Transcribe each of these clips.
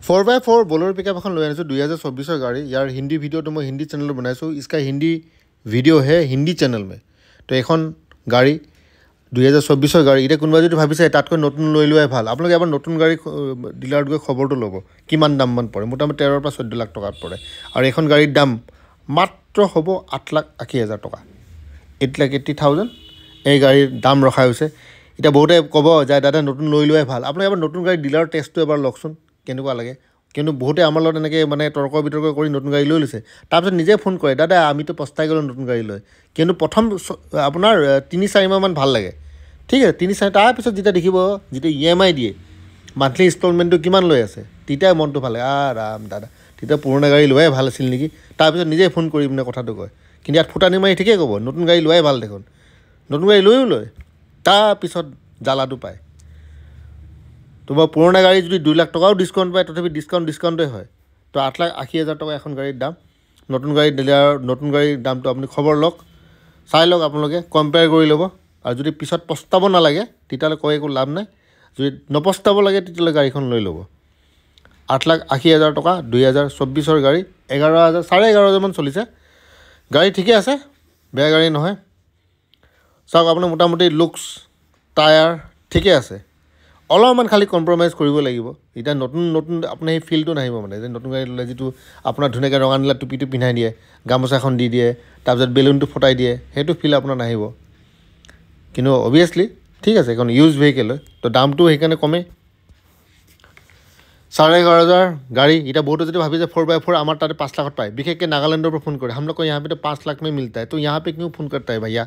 4x4 Bolero pickup এখন লৈ আনিছোঁ 2024 गाड़ी यार हिंदी वीडियो तो मैं हिंदी चैनल बनाइছোঁ इसका हिंदी वीडियो है हिंदी चैनल में तो এখন गाड़ी 2024 गाड़ी এটা কোনোবা যদি ভাবিছে তাতকৈ নতুন লৈ লোৱাই ভাল আপোনালোকে এবাৰ নতুন গাড়ী ডিলাৰত গৈ খবৰটো ল'ব কিমান দাম মান পৰে মোটামুটি 13 পৰা 14 লাখ টকাত পৰে আৰু এখন গাড়ীৰ দাম মাত্ৰ হ'ব 8,80,000 টকা 8,80,000 এই গাড়ীৰ দাম ৰখা হৈছে এটা বহুতে ক'ব যে দাদা নতুন লৈ লোৱাই ভাল আপোনালোকে এবাৰ নতুন গাড়ী ডিলাৰৰ টেষ্টটো এবাৰ লওকচোন কেনেকুৱা লাগে কিন্তু বহুতে আমাৰ লগত এনেকৈ মানে তৰ্ক বিতৰ্ক কৰি নতুন গাড়ী লৈ লৈছে তাৰপিছত নিজে ফোন কৰে দাদা আমিতো পস্তাই গ'লো নতুন গাড়ী লৈ কিন্তু প্ৰথম আপোনাৰ 3-4 মাহমান ভাল লাগে ঠিক আছে 3-4 তাৰপিছত যেতিয়া দেখিব যেতিয়া EMI দিয়ে মান্থলি ইনষ্টলমেণ্টটো কিমান লৈ আছে তেতিয়া মনটো ভাল লাগে আৰাম দাদা তেতিয়া পুৰণা গাড়ী লোৱাই ভাল আছিল নেকি তাৰপিছত নিজে ফোন কৰি মানে কথাটো কয় কিন্তু ইয়াত ফুটানি মাৰি ঠিকেই ক'ব নতুন গাড়ী লোৱাই ভাল দেখোন নতুন গাড়ী লৈও লয় তাৰপিছত জ্বালাটো পায় তোমাৰ পুৰণা গাড়ী যদি 2 লাখ টকাও ডিসকাউন্ট পায় তথাপি ডিসকাউন্টে হয় তো 8,80,000 টকা এখন গাড়ীৰ দাম নতুন গাড়ী ডিলাৰ নতুন গাড়ীৰ দামটো আপুনি খবৰ লওক চাই লওক আপোনালোকে কম্পেয়াৰ কৰি ল'ব আৰু যদি পিছত পস্তাব নালাগে তেতিয়ালে কয় একো লাভ নাই যদি নপস্তাব লাগে তেতিয়ালে গাড়ীখন লৈ ল'ব 8,80,000 টকা 2024 ৰ গাড়ী 11,000 মান চলিছে গাড়ী ঠিকে আছে বেয়া গাড়ী নহয় চাওক আপোনাৰ মোটামুটি লুকস টায়াৰ ঠিকে আছে অলপমান খালি কম্প্ৰমাইজ কৰিব লাগিব এটা নতুন আপোনাৰ এই ফিলটো নাহিব মানে যে নতুন গাড়ী ল'লে যিটো আপোনাৰ ধুনীয়াকৈ ৰঙা নীলা টুপিটো পিন্ধাই দিয়ে গামোচাখন দি দিয়ে তাৰপিছত বেলুনটো ফটাই দিয়ে সেইটো ফিল আপোনাৰ নাহিব কিন্তু অবভিয়াছলি ঠিক আছে এখন ইউজ ভেহিকেল তো দামটো সেইকাৰণে কমে 11,500 गाड़ी इतना बहुत जो भाभी 4x4 हमारे तारे 5 लाख पाए विशेष नागालैंड पर फोन करे हम लोग को यहाँ पे तो 5 लाख में मिलता है तो यहाँ पे क्यों फोन करता है भैया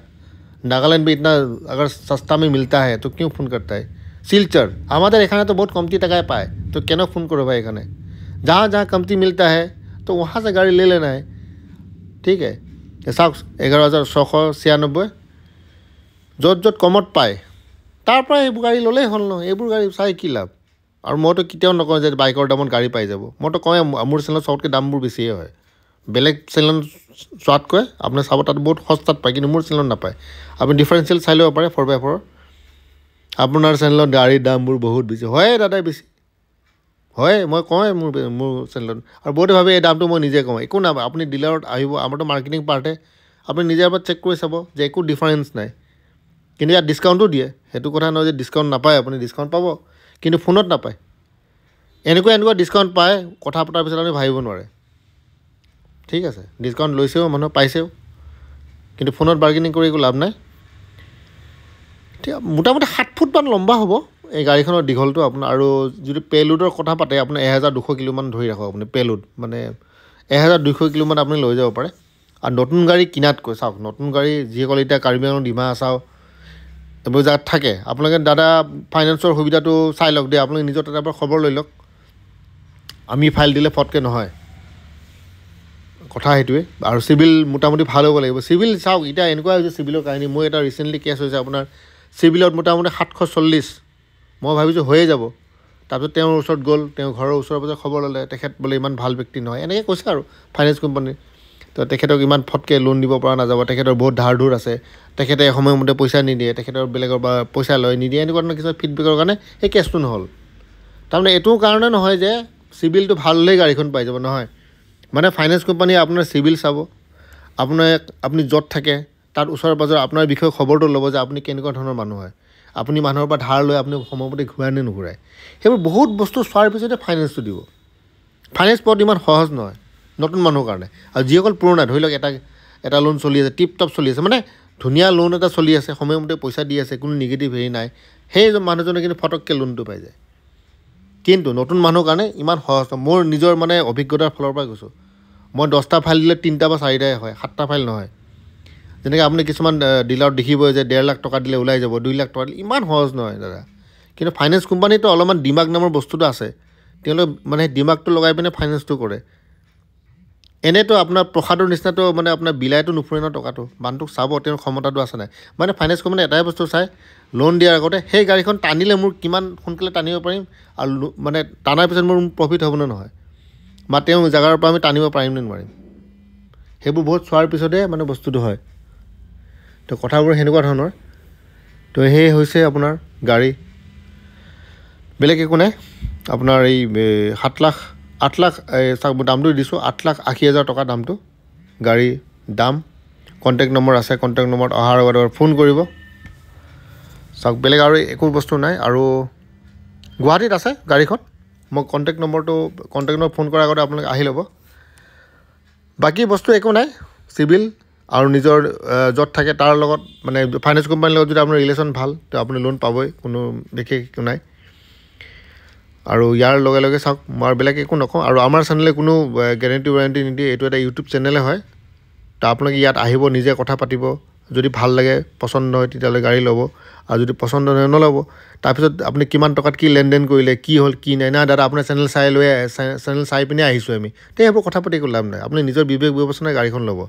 नागालैंड में इतना अगर सस्ता में मिलता है तो क्यों फोन करता है सिलचर हमारे एखे तो बहुत कमती टकाय पाए तो क्या फोन करो भाई एखे जहाँ जहाँ कमती मिलता है तो वहाँ से गाड़ी ले लेना है ठीक है चाक 11,696 য'ত য'ত কমত পায় তাৰ পৰা এইবোৰ গাড়ী ল'লেই হ'ল ন এইবোৰ গাড়ী চাই কি লাভ আৰু মইতো কেতিয়াও নকওঁ যে বাইকৰ দামত গাড়ী পাই যাব মইতো কওঁ মোৰ চেনেলত চবতকৈ দামবোৰ বেছিয়ে হয় বেলেগ চেনেল চোৱাতকৈ আপুনি চাব তাত বহুত সস্তাত পায় কিন্তু মোৰ চেনেলত নাপায় আপুনি ডিফাৰেঞ্চিয়েল চাই ল'ব পাৰে 4x4 আপোনাৰ চেনেলত গাড়ীৰ দামবোৰ বহুত বেছি হয় দাদাই বেছি হয় মই কওঁ মোৰ চেনেলত আৰু বহুতে ভাবে এই দামটো মই নিজে কওঁ একো না আপুনি ডিলাৰত আহিব আমাৰতো মাৰ্কেটিং পাৰ্টে আপুনি নিজে এবাৰ চেক কৰি চাব যে একো ডিফাৰেঞ্চ নাই কিন্তু ইয়াত ডিসকাউন্টও দিয়ে হেতু কথা নহয় যে ডিসকাউন্ট নাপায় আপুনি ডিসকাউন্ট পাব কিন্তু ফোনত নাপায় এনেকুৱা ডিসকাউন্ট পায় কথা পতাৰ পিছত আপুনি ভাবিব নোৱাৰে ঠিক আছে ডিসকাউন্ট লৈছেও মানুহ পাইছেও কিন্তু ফোনত বাৰ্গেনিং কৰি একো লাভ নাই ঠিক মোটামুটি 7 ফুট মান লম্বা হ'ব এই গাড়ীখনৰ দীঘলটো আপোনাৰ আৰু যদি পেলোডৰ কথা পাতে আপোনাৰ 1,200 কিলো মান ধৰি ৰাখক আপুনি পেলোড মানে 1,200 কিলো মান আপুনি লৈ যাব পাৰে আৰু নতুন গাড়ী কিনাতকৈ চাওক নতুন গাড়ী যিসকল এতিয়া কাৰ্বি আংলং ডিমা হাছাও এইবোৰ জাত থাকে আপোনালোকে দাদা ফাইনেন্সৰ সুবিধাটো চাই লওক দে আপোনালোকে নিজৰ তাৰ পৰা খবৰ লৈ লওক আমি ফাইল দিলে ফটকে নহয় কথা হেতুৱে আৰু সিভিল মোটামুটি ভাল হ'ব লাগিব সিভিল চাওক এটা এনেকুৱা হৈছে সিভিলৰ কাহিনী মই এটা ৰিসেন্টলি কেছ হৈছে আপোনাৰ সিভিলত মোটামুটি 740 মই ভাবিছোঁ হৈয়ে যাব তাৰপিছত তেওঁৰ ওচৰত গ'ল তেওঁৰ ঘৰৰ ওচৰৰ পাজৰ খবৰ ল'লে তেখেত বোলে ইমান ভাল ব্যক্তি নহয় এনেকৈ কৈছে আৰু ফাইনেন্স কোম্পানী তো তেখেতক ইমান ফটকে লোন দিব পৰা নাযাব তেখেতৰ বহুত ধাৰ ধুৰ আছে তেখেতে সময়মতে পইচা নিদিয়ে তেখেতৰ বেলেগৰ বা পইচা লয় নিদিয়ে এনেকুৱা ধৰণৰ কিছু ফিডবেকৰ কাৰণে এই কেছটো নহ'ল তাৰমানে এইটো কাৰণে নহয় যে সিভিলটো ভাল হ'লেই গাড়ীখন পাই যাব নহয় মানে ফাইনেন্স কোম্পানী আপোনাৰ সিভিল চাব আপুনি য'ত থাকে তাত ওচৰৰ পাজৰ আপোনাৰ বিষয়ে খবৰটো ল'ব যে আপুনি কেনেকুৱা ধৰণৰ মানুহ হয় আপুনি মানুহৰ পৰা ধাৰ লৈ আপুনি সময়মতে ঘূৰাই নে নুঘূৰাই সেইবোৰ বহুত বস্তু চোৱাৰ পিছতে ফাইনেন্সটো দিব ফাইনেন্স পোৱাটো ইমান সহজ নহয় নতুন মানুহৰ কাৰণে আৰু যিসকল পুৰণা ধৰি লওক এটা লোন চলি আছে টিপ টপ চলি আছে মানে ধুনীয়া লোন এটা চলি আছে সময়মতে পইচা দি আছে কোনো নিগেটিভ হেৰি নাই সেই মানুহজনে কিন্তু ফটককৈ লোনটো পাই যায় কিন্তু নতুন মানুহৰ কাৰণে ইমান সহজ মোৰ নিজৰ মানে অভিজ্ঞতাৰ ফালৰ পৰা কৈছোঁ মই 10টা ফাইল দিলে 3টা বা 4টাই হয় 7টা ফাইল নহয় যেনেকৈ আপুনি কিছুমান ডিলাৰত দেখিব যে 1.5 লাখ টকা দিলে ওলাই যাব 2 লাখ টকা দিলে ইমান সহজ নহয় দাদা কিন্তু ফাইনেন্স কোম্পানীটো অলপমান দিমাগ নামৰ বস্তুটো আছে তেওঁলোকে মানে দিমাগটো লগাই পিনে ফাইনেন্সটো কৰে এনেতো আপোনাৰ প্ৰসাদৰ নিচিনাটো মানে আপোনাৰ বিলাইটো নুফুৰে ন টকাটো মানুহটোক চাব তেওঁৰ ক্ষমতাটো আছে নাই মানে ফাইনেন্স কোম্পানী এটাই বস্তু চাই লোন দিয়াৰ আগতে সেই গাড়ীখন টানিলে মোৰ কিমান সোনকালে টানিব পাৰিম আৰু মানে টানাৰ পিছত মোৰ প্ৰফিট হ'ব নে নহয় বা তেওঁ জাগাৰ পৰা আমি টানিব পাৰিম নে নোৱাৰিম সেইবোৰ বহুত চোৱাৰ পিছতহে মানে বস্তুটো হয় তো কথাবোৰ সেনেকুৱা ধৰণৰ তো সেই হৈছে আপোনাৰ গাড়ী বেলেগ একো নাই আপোনাৰ এই 8 লাখ চাওক মই দামটো দিছোঁ 8,80,000 টকা দামটো গাড়ীৰ দাম কণ্টেক্ট নম্বৰ আছে কণ্টেক্ট নম্বৰত অহাৰ আগত ফোন কৰিব চাওক বেলেগ আৰু একো বস্তু নাই আৰু গুৱাহাটীত আছে গাড়ীখন মই কণ্টেক্ট নম্বৰ ফোন কৰাৰ আগতে আপোনালোকে আহি ল'ব বাকী বস্তু একো নাই চিভিল আৰু নিজৰ য'ত থাকে তাৰ লগত মানে ফাইনেন্স কোম্পানীৰ লগত যদি আপোনাৰ ৰিলেশ্যন ভাল তো আপুনি লোন পাবই কোনো বিশেষ একো নাই আৰু ইয়াৰ লগে লগে চাওক মই বেলেগ একো নকওঁ আৰু আমাৰ চেনেলে কোনো গেৰেণ্টি ৱাৰেণ্টি নিদিয়ে এইটো এটা ইউটিউব চেনেলে হয় তো আপোনালোকে ইয়াত আহিব নিজে কথা পাতিব যদি ভাল লাগে পচন্দ হয় তেতিয়াহ'লে গাড়ী ল'ব আৰু যদি পচন্দ নহয় নল'ব তাৰপিছত আপুনি কিমান টকাত কি লেনদেন কৰিলে কি হ'ল কি নাই না দাদা আপোনাৰ চেনেল চাই পিনে আহিছোঁ আমি তে সেইবোৰ কথা পাতি একো লাভ নাই আপুনি নিজৰ বিবেক বিবেচনাৰে গাড়ীখন ল'ব